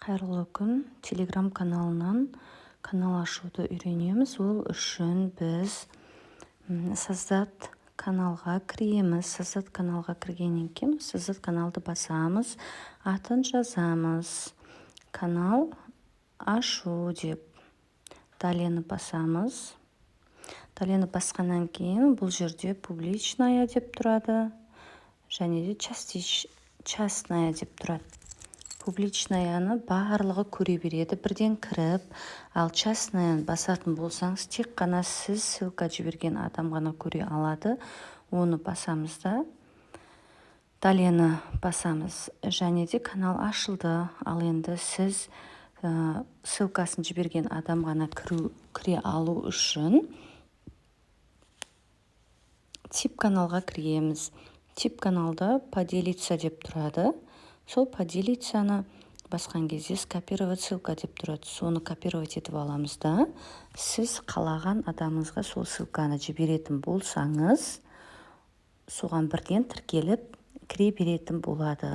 Қайырлы күн. Телеграм каналынан канал ашуды үйренеміз. Ол үшін біз создат каналға кіреміз. Создат каналға кіргеннен кейін создат каналды басамыз, атын жазамыз. Канал ашу деп далені басамыз. Далені басқаннан кейін бұл жерде публичная деп тұрады, және де частная деп тұрады. Публичнаяны барлығы көре береді, бірден кіріп, ал частнаяны басатын болсаңыз, тек қана сіз ссылка жіберген адам ғана көре алады. Оны басамыз да, далені басамыз, және де канал ашылды. Ал енді сіз ссылкасын жіберген адам ғана кіре алу үшін тип каналға кіреміз. Тип каналда поделиться деп тұрады. Сол поделицаны басқан кезде скопировать ссылка деп тұрады. Соны копировать етіп аламыз да, сіз қалаған адамыңызға сол ссылканы жіберетін болсаңыз, соған бірден тіркеліп кіре беретін болады.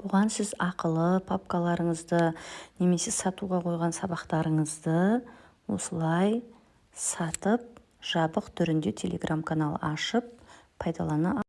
Бұған сіз ақылы папкаларыңызды немесе сатуға қойған сабақтарыңызды осылай сатып, жабық түрінде телеграм канал ашып пайдалана